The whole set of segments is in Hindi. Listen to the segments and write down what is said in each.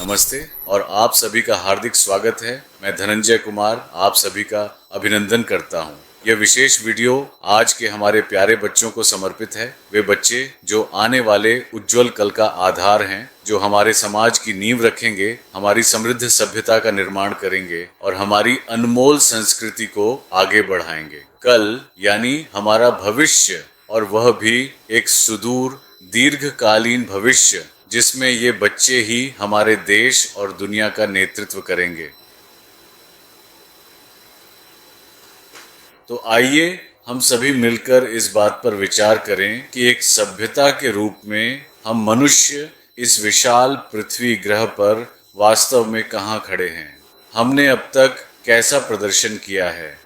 नमस्ते और आप सभी का हार्दिक स्वागत है। मैं धनंजय कुमार आप सभी का अभिनंदन करता हूं। यह विशेष वीडियो आज के हमारे प्यारे बच्चों को समर्पित है। वे बच्चे जो आने वाले उज्जवल कल का आधार हैं, जो हमारे समाज की नींव रखेंगे, हमारी समृद्ध सभ्यता का निर्माण करेंगे और हमारी अनमोल संस्कृति को आगे बढ़ाएंगे। कल यानी हमारा भविष्य, और वह भी एक सुदूर दीर्घकालीन भविष्य जिसमें ये बच्चे ही हमारे देश और दुनिया का नेतृत्व करेंगे। तो आइए हम सभी मिलकर इस बात पर विचार करें कि एक सभ्यता के रूप में हम मनुष्य इस विशाल पृथ्वी ग्रह पर वास्तव में कहाँ खड़े हैं, हमने अब तक कैसा प्रदर्शन किया है।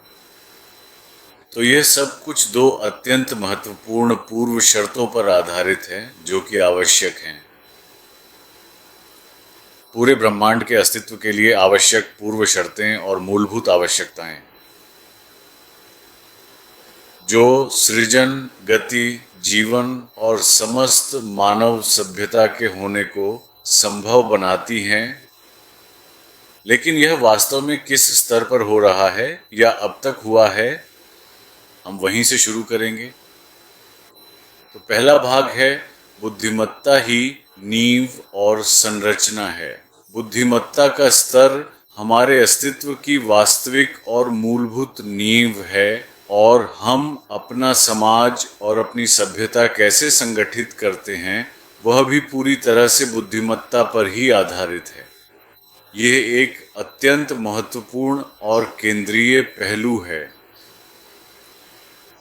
तो यह सब कुछ दो अत्यंत महत्वपूर्ण पूर्व शर्तों पर आधारित है जो कि आवश्यक हैं। पूरे ब्रह्मांड के अस्तित्व के लिए आवश्यक पूर्व शर्तें और मूलभूत आवश्यकताएं, जो सृजन, गति, जीवन और समस्त मानव सभ्यता के होने को संभव बनाती हैं। लेकिन यह वास्तव में किस स्तर पर हो रहा है या अब तक हुआ है, हम वहीं से शुरू करेंगे। तो पहला भाग है बुद्धिमत्ता ही नींव और संरचना है। बुद्धिमत्ता का स्तर हमारे अस्तित्व की वास्तविक और मूलभूत नींव है और हम अपना समाज और अपनी सभ्यता कैसे संगठित करते हैं वह भी पूरी तरह से बुद्धिमत्ता पर ही आधारित है। यह एक अत्यंत महत्वपूर्ण और केंद्रीय पहलू है।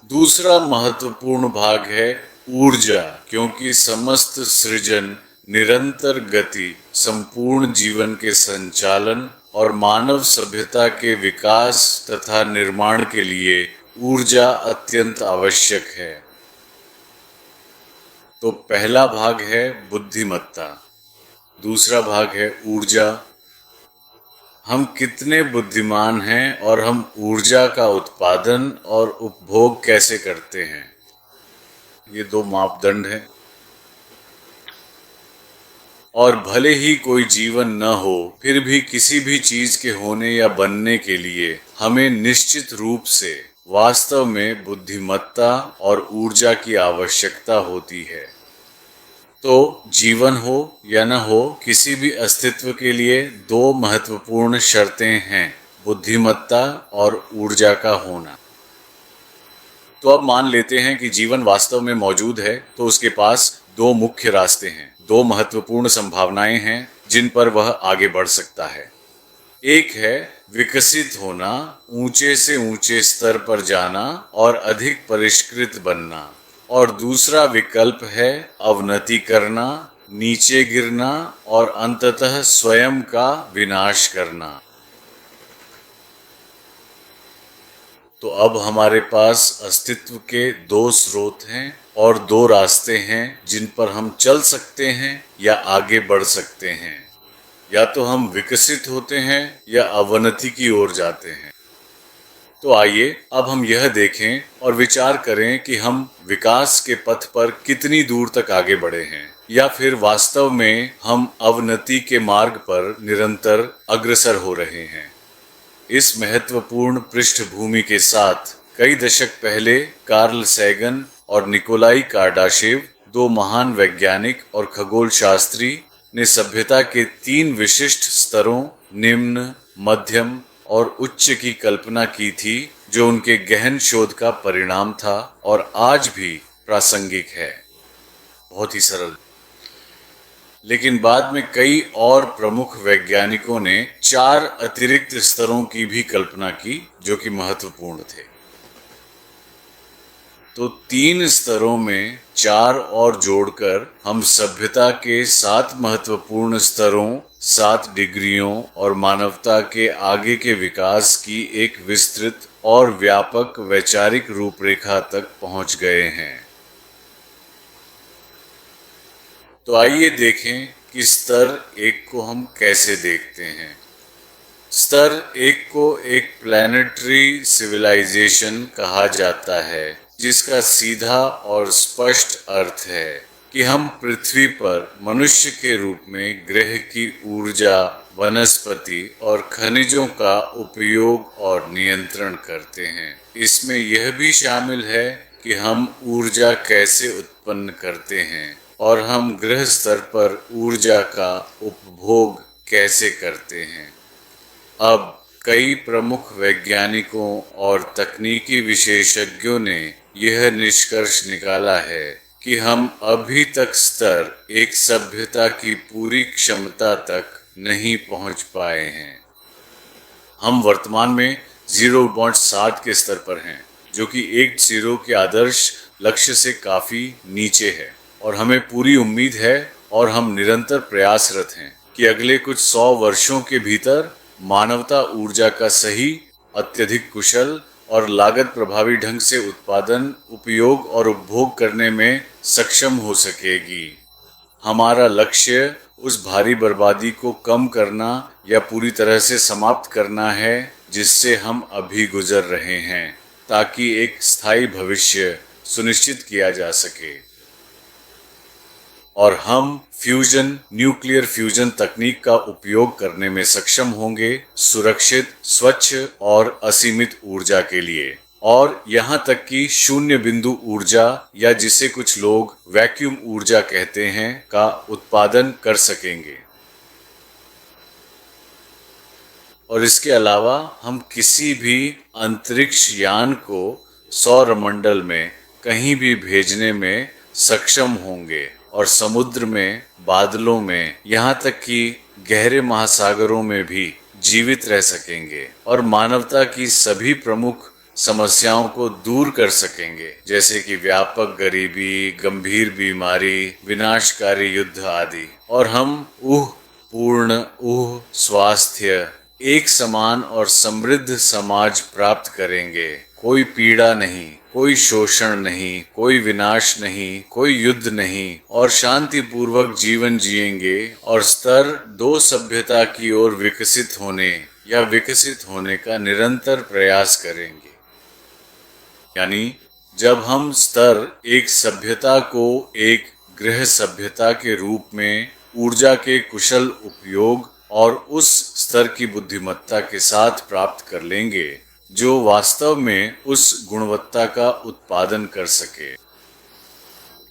दूसरा महत्वपूर्ण भाग है ऊर्जा, क्योंकि समस्त सृजन, निरंतर गति, संपूर्ण जीवन के संचालन और मानव सभ्यता के विकास तथा निर्माण के लिए ऊर्जा अत्यंत आवश्यक है। तो पहला भाग है बुद्धिमत्ता, दूसरा भाग है ऊर्जा। हम कितने बुद्धिमान हैं और हम ऊर्जा का उत्पादन और उपभोग कैसे करते हैं, ये दो मापदंड हैं। और भले ही कोई जीवन न हो, फिर भी किसी भी चीज के होने या बनने के लिए हमें निश्चित रूप से वास्तव में बुद्धिमत्ता और ऊर्जा की आवश्यकता होती है। तो जीवन हो या न हो, किसी भी अस्तित्व के लिए दो महत्वपूर्ण शर्तें हैं, बुद्धिमत्ता और ऊर्जा का होना। तो अब मान लेते हैं कि जीवन वास्तव में मौजूद है, तो उसके पास दो मुख्य रास्ते हैं, दो महत्वपूर्ण संभावनाएं हैं जिन पर वह आगे बढ़ सकता है। एक है विकसित होना, ऊंचे से ऊंचे स्तर पर जाना और अधिक परिष्कृत बनना, और दूसरा विकल्प है अवनति करना, नीचे गिरना और अंततः स्वयं का विनाश करना। तो अब हमारे पास अस्तित्व के दो स्रोत हैं और दो रास्ते हैं जिन पर हम चल सकते हैं या आगे बढ़ सकते हैं। या तो हम विकसित होते हैं या अवनति की ओर जाते हैं। तो आइए अब हम यह देखें और विचार करें कि हम विकास के पथ पर कितनी दूर तक आगे बढ़े हैं, या फिर वास्तव में हम अवनति के मार्ग पर निरंतर अग्रसर हो रहे हैं। इस महत्वपूर्ण पृष्ठभूमि के साथ कई दशक पहले कार्ल सैगन और निकोलाई कार्डाशेव, दो महान वैज्ञानिक और खगोल शास्त्री, ने सभ्यता के तीन विशिष्ट स्तरों, निम्न, मध्यम और उच्च की कल्पना की थी, जो उनके गहन शोध का परिणाम था और आज भी प्रासंगिक है। बहुत ही सरल। लेकिन बाद में कई और प्रमुख वैज्ञानिकों ने चार अतिरिक्त स्तरों की भी कल्पना की जो कि महत्वपूर्ण थे। तो तीन स्तरों में चार और जोड़कर हम सभ्यता के 7 महत्वपूर्ण स्तरों, 7 डिग्रियों और मानवता के आगे के विकास की एक विस्तृत और व्यापक वैचारिक रूपरेखा तक पहुंच गए हैं। तो आइए देखें कि स्तर 1 को हम कैसे देखते हैं। स्तर 1 को एक प्लैनेटरी सिविलाइजेशन कहा जाता है, जिसका सीधा और स्पष्ट अर्थ है कि हम पृथ्वी पर मनुष्य के रूप में ग्रह की ऊर्जा, वनस्पति और खनिजों का उपयोग और नियंत्रण करते हैं। इसमें यह भी शामिल है कि हम ऊर्जा कैसे उत्पन्न करते हैं और हम ग्रह स्तर पर ऊर्जा का उपभोग कैसे करते हैं। अब कई प्रमुख वैज्ञानिकों और तकनीकी विशेषज्ञों ने यह निष्कर्ष निकाला है कि हम अभी तक स्तर एक सभ्यता की पूरी क्षमता तक नहीं पहुंच पाए हैं। हम वर्तमान में 0.60 के स्तर पर हैं, जो कि 10 के आदर्श लक्ष्य से काफी नीचे है, और हमें पूरी उम्मीद है और हम निरंतर प्रयासरत हैं कि अगले कुछ 100 वर्षों के भीतर मानवता ऊर्जा का सही, अत्यधिक कुशल और लागत प्रभावी ढंग से उत्पादन, उपयोग और उपभोग करने में सक्षम हो सकेगी। हमारा लक्ष्य उस भारी बर्बादी को कम करना या पूरी तरह से समाप्त करना है जिससे हम अभी गुजर रहे हैं, ताकि एक स्थायी भविष्य सुनिश्चित किया जा सके और हम न्यूक्लियर फ्यूजन तकनीक का उपयोग करने में सक्षम होंगे, सुरक्षित, स्वच्छ और असीमित ऊर्जा के लिए, और यहाँ तक कि शून्य बिंदु ऊर्जा, या जिसे कुछ लोग वैक्यूम ऊर्जा कहते हैं, का उत्पादन कर सकेंगे। और इसके अलावा हम किसी भी अंतरिक्ष यान को सौरमंडल में कहीं भी भेजने में सक्षम होंगे और समुद्र में, बादलों में, यहाँ तक कि गहरे महासागरों में भी जीवित रह सकेंगे और मानवता की सभी प्रमुख समस्याओं को दूर कर सकेंगे, जैसे कि व्यापक गरीबी, गंभीर बीमारी, विनाशकारी युद्ध आदि। और हम पूर्ण स्वास्थ्य, एक समान और समृद्ध समाज प्राप्त करेंगे। कोई पीड़ा नहीं, कोई शोषण नहीं, कोई विनाश नहीं, कोई युद्ध नहीं, और शांतिपूर्वक जीवन जिएंगे और स्तर 2 सभ्यता की ओर विकसित होने का निरंतर प्रयास करेंगे। यानी जब हम स्तर एक सभ्यता को एक गृह सभ्यता के रूप में ऊर्जा के कुशल उपयोग और उस स्तर की बुद्धिमत्ता के साथ प्राप्त कर लेंगे जो वास्तव में उस गुणवत्ता का उत्पादन कर सके।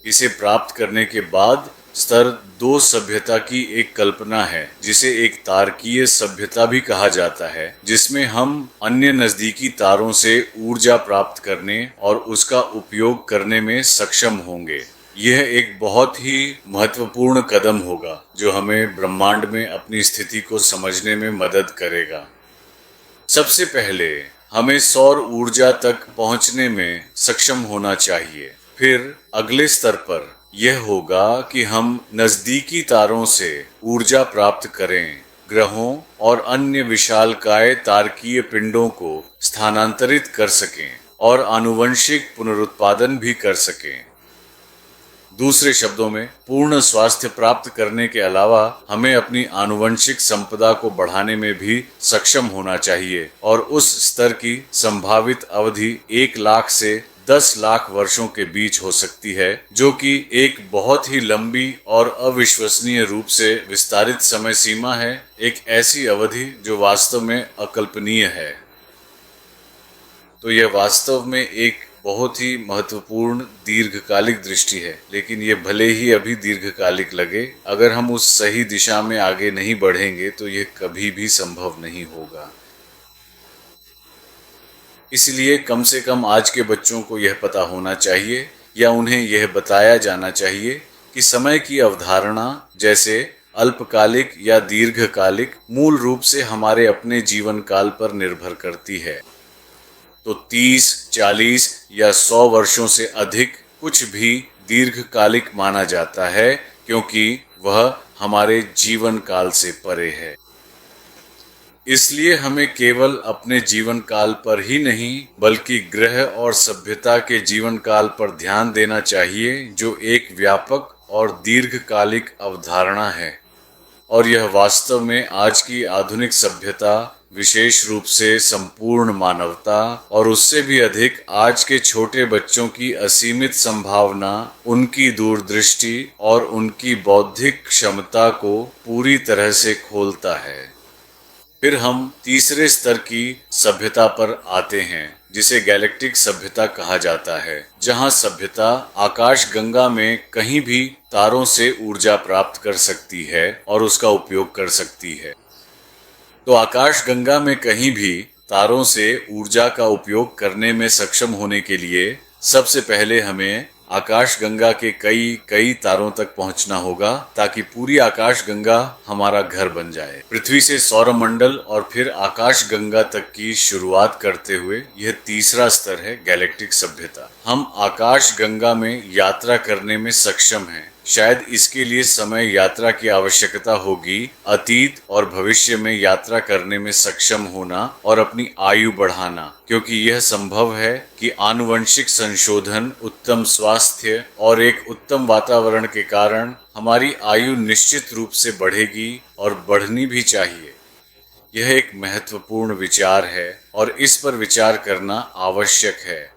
इसे प्राप्त करने के बाद स्तर 2 सभ्यता की एक कल्पना है, जिसे एक तारकीय सभ्यता भी कहा जाता है, जिसमें हम अन्य नजदीकी तारों से ऊर्जा प्राप्त करने और उसका उपयोग करने में सक्षम होंगे। यह एक बहुत ही महत्वपूर्ण कदम होगा जो हमें ब्रह्मांड में अपनी स्थिति को समझने में मदद करेगा। सबसे पहले हमें सौर ऊर्जा तक पहुंचने में सक्षम होना चाहिए। फिर अगले स्तर पर यह होगा कि हम नजदीकी तारों से ऊर्जा प्राप्त करें, ग्रहों और अन्य विशालकाय तारकीय पिंडों को स्थानांतरित कर सकें और आनुवंशिक पुनरुत्पादन भी कर सकें। दूसरे शब्दों में, पूर्ण स्वास्थ्य प्राप्त करने के अलावा हमें अपनी आनुवंशिक संपदा को बढ़ाने में भी सक्षम होना चाहिए और उस स्तर की संभावित अवधि 1 लाख से 10 लाख वर्षों के बीच हो सकती है, जो कि एक बहुत ही लंबी और अविश्वसनीय रूप से विस्तारित समय सीमा है, एक ऐसी अवधि जो वास्तव में अकल्पनीय है। तो यह वास्तव में एक बहुत ही महत्वपूर्ण दीर्घकालिक दृष्टि है, लेकिन ये भले ही अभी दीर्घकालिक लगे, अगर हम उस सही दिशा में आगे नहीं बढ़ेंगे तो ये कभी भी संभव नहीं होगा। इसलिए कम से कम आज के बच्चों को यह पता होना चाहिए या उन्हें यह बताया जाना चाहिए कि समय की अवधारणा, जैसे अल्पकालिक या दीर्घकालिक, मूल रूप से हमारे अपने जीवन काल पर निर्भर करती है। तो 30, 40 या 100 वर्षों से अधिक कुछ भी दीर्घकालिक माना जाता है, क्योंकि वह हमारे जीवन काल से परे है। इसलिए हमें केवल अपने जीवन काल पर ही नहीं, बल्कि ग्रह और सभ्यता के जीवन काल पर ध्यान देना चाहिए, जो एक व्यापक और दीर्घकालिक अवधारणा है। और यह वास्तव में आज की आधुनिक सभ्यता विशेष रूप से संपूर्ण मानवता और उससे भी अधिक आज के छोटे बच्चों की असीमित संभावना, उनकी दूरदृष्टि और उनकी बौद्धिक क्षमता को पूरी तरह से खोलता है। फिर हम तीसरे स्तर की सभ्यता पर आते हैं, जिसे गैलेक्टिक सभ्यता कहा जाता है, जहां सभ्यता आकाशगंगा में कहीं भी तारों से ऊर्जा प्राप्त कर सकती है और उसका उपयोग कर सकती है। तो आकाशगंगा में कहीं भी तारों से ऊर्जा का उपयोग करने में सक्षम होने के लिए सबसे पहले हमें आकाशगंगा के कई कई तारों तक पहुंचना होगा, ताकि पूरी आकाशगंगा हमारा घर बन जाए। पृथ्वी से सौरमंडल और फिर आकाशगंगा तक की शुरुआत करते हुए यह तीसरा स्तर है गैलेक्टिक सभ्यता। हम आकाशगंगा में यात्रा करने में सक्षम हैं। शायद इसके लिए समय यात्रा की आवश्यकता होगी। अतीत और भविष्य में यात्रा करने में सक्षम होना और अपनी आयु बढ़ाना, क्योंकि यह संभव है कि आनुवंशिक संशोधन, उत्तम स्वास्थ्य और एक उत्तम वातावरण के कारण हमारी आयु निश्चित रूप से बढ़ेगी और बढ़नी भी चाहिए। यह एक महत्वपूर्ण विचार है और इस पर विचार करना आवश्यक है।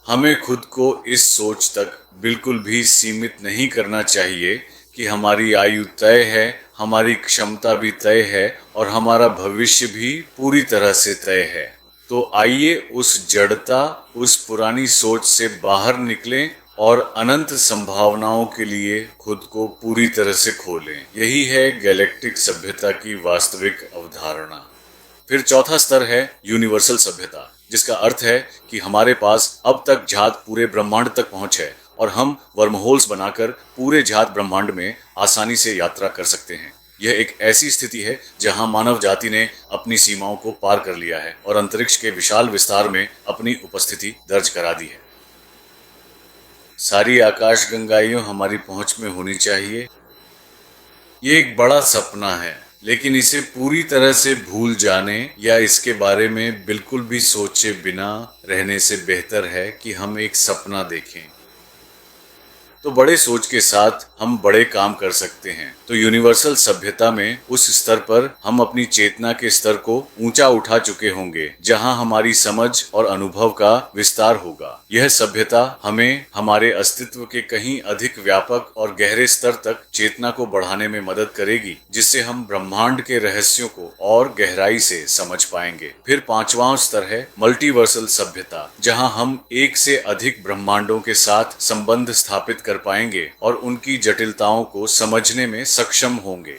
हमें खुद को इस सोच तक बिल्कुल भी सीमित नहीं करना चाहिए कि हमारी आयु तय है, हमारी क्षमता भी तय है और हमारा भविष्य भी पूरी तरह से तय है। तो आइए उस जड़ता, उस पुरानी सोच से बाहर निकलें और अनंत संभावनाओं के लिए खुद को पूरी तरह से खोलें। यही है गैलेक्टिक सभ्यता की वास्तविक अवधारणा। फिर चौथा स्तर है यूनिवर्सल सभ्यता, जिसका अर्थ है कि हमारे पास अब तक झात पूरे ब्रह्मांड तक पहुंच है और हम वर्महोल्स बनाकर पूरे झात ब्रह्मांड में आसानी से यात्रा कर सकते हैं। यह एक ऐसी स्थिति है जहां मानव जाति ने अपनी सीमाओं को पार कर लिया है और अंतरिक्ष के विशाल विस्तार में अपनी उपस्थिति दर्ज करा दी है। सारी आकाशगंगाइयों हमारी पहुंच में होनी चाहिए। ये एक बड़ा सपना है, लेकिन इसे पूरी तरह से भूल जाने या इसके बारे में बिल्कुल भी सोचे बिना रहने से बेहतर है कि हम एक सपना देखें। तो बड़े सोच के साथ हम बड़े काम कर सकते हैं। तो यूनिवर्सल सभ्यता में उस स्तर पर हम अपनी चेतना के स्तर को ऊंचा उठा चुके होंगे, जहां हमारी समझ और अनुभव का विस्तार होगा। यह सभ्यता हमें हमारे अस्तित्व के कहीं अधिक व्यापक और गहरे स्तर तक चेतना को बढ़ाने में मदद करेगी, जिससे हम ब्रह्मांड के रहस्यों को और गहराई से समझ पाएंगे। फिर पांचवां स्तर है मल्टीवर्सल सभ्यता, जहां हम एक से अधिक ब्रह्मांडों के साथ संबंध स्थापित कर पाएंगे और उनकी जटिलताओं को समझने में सक्षम होंगे।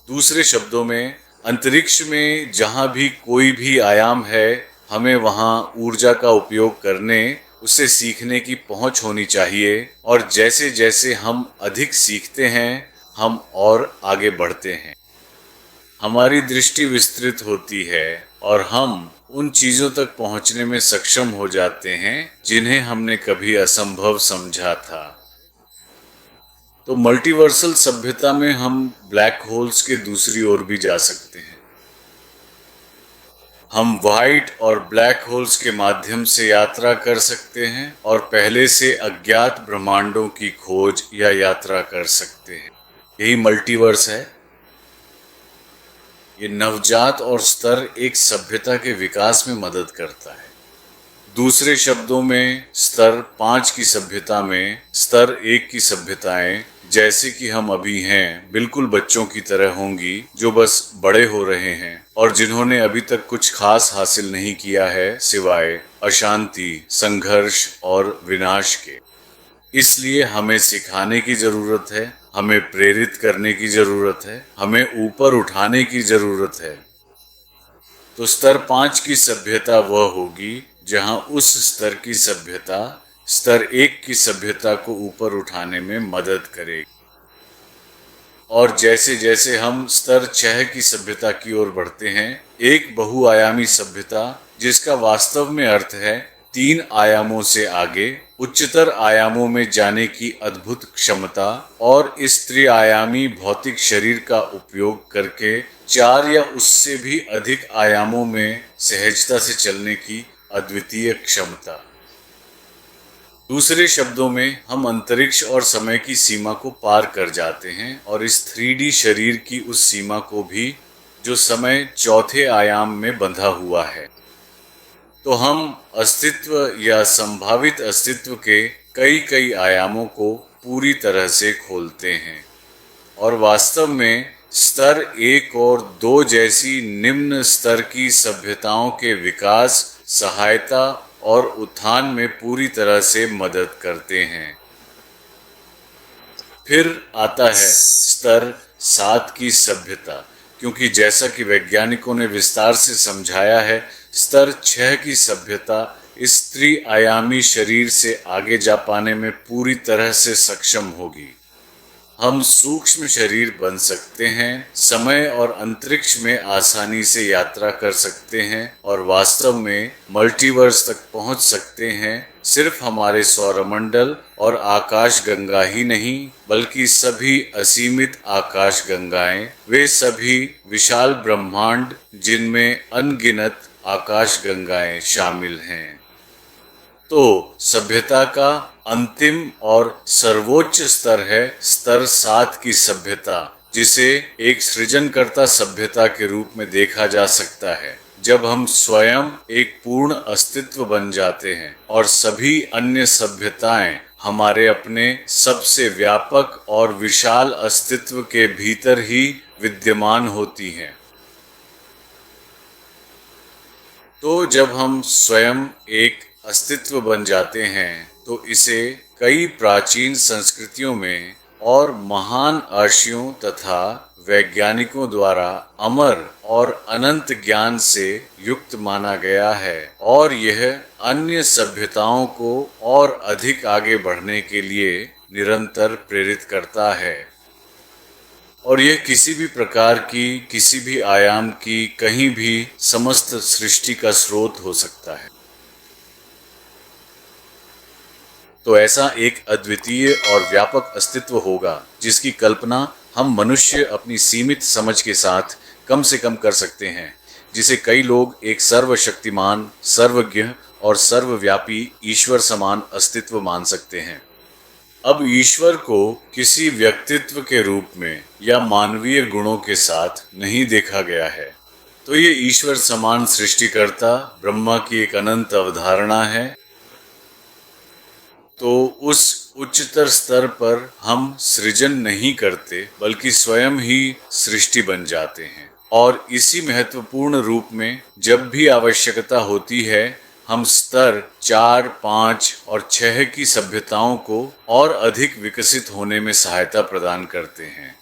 दूसरे शब्दों में, अंतरिक्ष में जहां भी कोई भी आयाम है, हमें वहां ऊर्जा का उपयोग करने, उसे सीखने की पहुंच होनी चाहिए। और जैसे जैसे हम अधिक सीखते हैं, हम और आगे बढ़ते हैं। हमारी दृष्टि विस्तृत होती है और हम उन चीजों तक पहुंचने में सक्षम हो जाते हैं जिन्हें हमने कभी असंभव समझा था। तो मल्टीवर्सल सभ्यता में हम ब्लैक होल्स के दूसरी ओर भी जा सकते हैं। हम व्हाइट और ब्लैक होल्स के माध्यम से यात्रा कर सकते हैं और पहले से अज्ञात ब्रह्मांडों की खोज या यात्रा कर सकते हैं। यही मल्टीवर्स है। ये नवजात और स्तर एक सभ्यता के विकास में मदद करता है। दूसरे शब्दों में, स्तर 5 की सभ्यता में स्तर 1 की सभ्यताएं, जैसे कि हम अभी हैं, बिल्कुल बच्चों की तरह होंगी जो बस बड़े हो रहे हैं और जिन्होंने अभी तक कुछ खास हासिल नहीं किया है सिवाय अशांति, संघर्ष और विनाश के। इसलिए हमें सिखाने की जरूरत है, हमें प्रेरित करने की जरूरत है, हमें ऊपर उठाने की जरूरत है। तो स्तर 5 की सभ्यता वह होगी जहां उस स्तर की सभ्यता स्तर 1 की सभ्यता को ऊपर उठाने में मदद करेगी। और जैसे जैसे हम स्तर 6 की सभ्यता की ओर बढ़ते हैं, एक बहुआयामी सभ्यता, जिसका वास्तव में अर्थ है 3 आयामों से आगे, उच्चतर आयामों में जाने की अद्भुत क्षमता और इस त्रिआयामी भौतिक शरीर का उपयोग करके 4 या उससे भी अधिक आयामों में सहजता से चलने की अद्वितीय क्षमता। दूसरे शब्दों में, हम अंतरिक्ष और समय की सीमा को पार कर जाते हैं और इस 3D शरीर की उस सीमा को भी जो समय चौथे आयाम में बंधा हुआ है। तो हम अस्तित्व या संभावित अस्तित्व के कई कई आयामों को पूरी तरह से खोलते हैं और वास्तव में स्तर 1 और 2 जैसी निम्न स्तर की सभ्यताओं के विकास, सहायता और उत्थान में पूरी तरह से मदद करते हैं। फिर आता है स्तर 7 की सभ्यता, क्योंकि जैसा कि वैज्ञानिकों ने विस्तार से समझाया है, स्तर 6 की सभ्यता इस त्रिआयामी शरीर से आगे जा पाने में पूरी तरह से सक्षम होगी। हम सूक्ष्म शरीर बन सकते हैं, समय और अंतरिक्ष में आसानी से यात्रा कर सकते हैं और वास्तव में मल्टीवर्स तक पहुंच सकते हैं। सिर्फ हमारे सौरमंडल और आकाश गंगा ही नहीं, बल्कि सभी असीमित आकाश गंगाएं, वे सभी विशाल ब्रह्मांड जिनमें अनगिनत आकाश गंगाएं शामिल हैं। तो सभ्यता का अंतिम और सर्वोच्च स्तर है स्तर 7 की सभ्यता, जिसे एक सृजनकर्ता सभ्यता के रूप में देखा जा सकता है। जब हम स्वयं एक पूर्ण अस्तित्व बन जाते हैं और सभी अन्य सभ्यताएं हमारे अपने सबसे व्यापक और विशाल अस्तित्व के भीतर ही विद्यमान होती हैं। तो जब हम स्वयं एक अस्तित्व बन जाते हैं तो इसे कई प्राचीन संस्कृतियों में और महान ऋषियों तथा वैज्ञानिकों द्वारा अमर और अनंत ज्ञान से युक्त माना गया है और यह अन्य सभ्यताओं को और अधिक आगे बढ़ने के लिए निरंतर प्रेरित करता है। और यह किसी भी प्रकार की, किसी भी आयाम की, कहीं भी समस्त सृष्टि का स्रोत हो सकता है। तो ऐसा एक अद्वितीय और व्यापक अस्तित्व होगा जिसकी कल्पना हम मनुष्य अपनी सीमित समझ के साथ कम से कम कर सकते हैं, जिसे कई लोग एक सर्वशक्तिमान, सर्वज्ञ और सर्वव्यापी ईश्वर समान अस्तित्व मान सकते हैं। अब ईश्वर को किसी व्यक्तित्व के रूप में या मानवीय गुणों के साथ नहीं देखा गया है। तो ये ईश्वर समान सृष्टिकर्ता ब्रह्मा की एक अनंत अवधारणा है। तो उस उच्चतर स्तर पर हम सृजन नहीं करते, बल्कि स्वयं ही सृष्टि बन जाते हैं। और इसी महत्वपूर्ण रूप में जब भी आवश्यकता होती है, हम स्तर 4, 5 और 6 की सभ्यताओं को और अधिक विकसित होने में सहायता प्रदान करते हैं।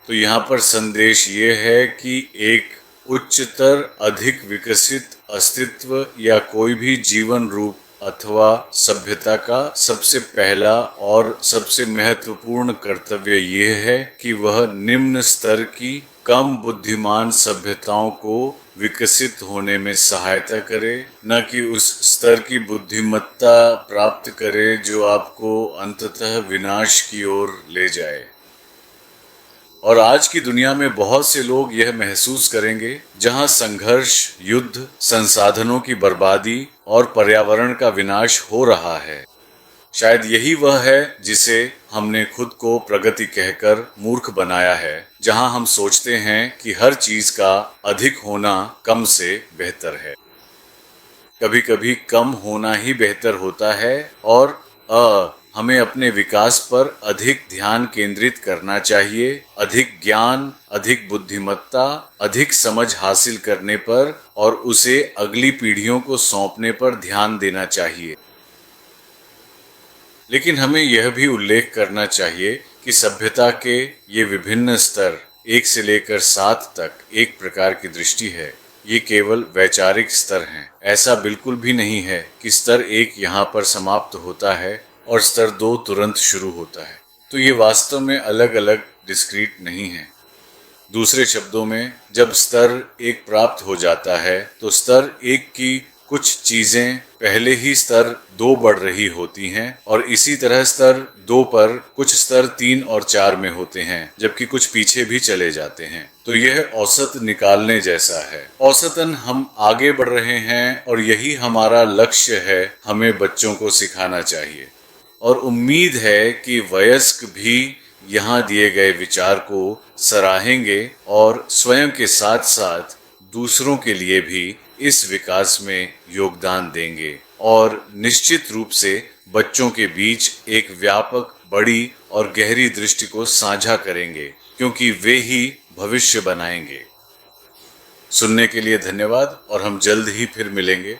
तो यहाँ पर संदेश ये है कि एक उच्चतर, अधिक विकसित अस्तित्व या कोई भी जीवन रूप अथवा सभ्यता का सबसे पहला और सबसे महत्वपूर्ण कर्तव्य ये है कि वह निम्न स्तर की कम बुद्धिमान सभ्यताओं को विकसित होने में सहायता करे, न कि उस स्तर की बुद्धिमत्ता प्राप्त करे जो आपको अंततः विनाश की ओर ले जाए। और आज की दुनिया में बहुत से लोग यह महसूस करेंगे, जहां संघर्ष, युद्ध, संसाधनों की बर्बादी और पर्यावरण का विनाश हो रहा है। शायद यही वह है जिसे हमने खुद को प्रगति कहकर मूर्ख बनाया है, जहां हम सोचते हैं कि हर चीज का अधिक होना कम से बेहतर है। कभी कभी कम होना ही बेहतर होता है और हमें अपने विकास पर अधिक ध्यान केंद्रित करना चाहिए, अधिक ज्ञान, अधिक बुद्धिमत्ता, अधिक समझ हासिल करने पर और उसे अगली पीढ़ियों को सौंपने पर ध्यान देना चाहिए। लेकिन हमें यह भी उल्लेख करना चाहिए कि सभ्यता के ये विभिन्न स्तर 1 से लेकर 7 तक एक प्रकार की दृष्टि है। ये केवल वैचारिक स्तर हैं। ऐसा बिल्कुल भी नहीं है कि स्तर 1 यहाँ पर समाप्त होता है और स्तर 2 तुरंत शुरू होता है। तो ये वास्तव में अलग अलग डिस्क्रीट नहीं है। दूसरे शब्दों में, जब स्तर 1 प्राप्त हो जाता है तो स्तर 1 की कुछ चीजें पहले ही स्तर 2 बढ़ रही होती हैं और इसी तरह स्तर 2 पर कुछ स्तर 3 और 4 में होते हैं, जबकि कुछ पीछे भी चले जाते हैं। तो यह औसत निकालने जैसा है। औसतन हम आगे बढ़ रहे हैं और यही हमारा लक्ष्य है। हमें बच्चों को सिखाना चाहिए और उम्मीद है कि वयस्क भी यहाँ दिए गए विचार को सराहेंगे और स्वयं के साथ साथ दूसरों के लिए भी इस विकास में योगदान देंगे और निश्चित रूप से बच्चों के बीच एक व्यापक, बड़ी और गहरी दृष्टि को साझा करेंगे, क्योंकि वे ही भविष्य बनाएंगे। सुनने के लिए धन्यवाद और हम जल्द ही फिर मिलेंगे।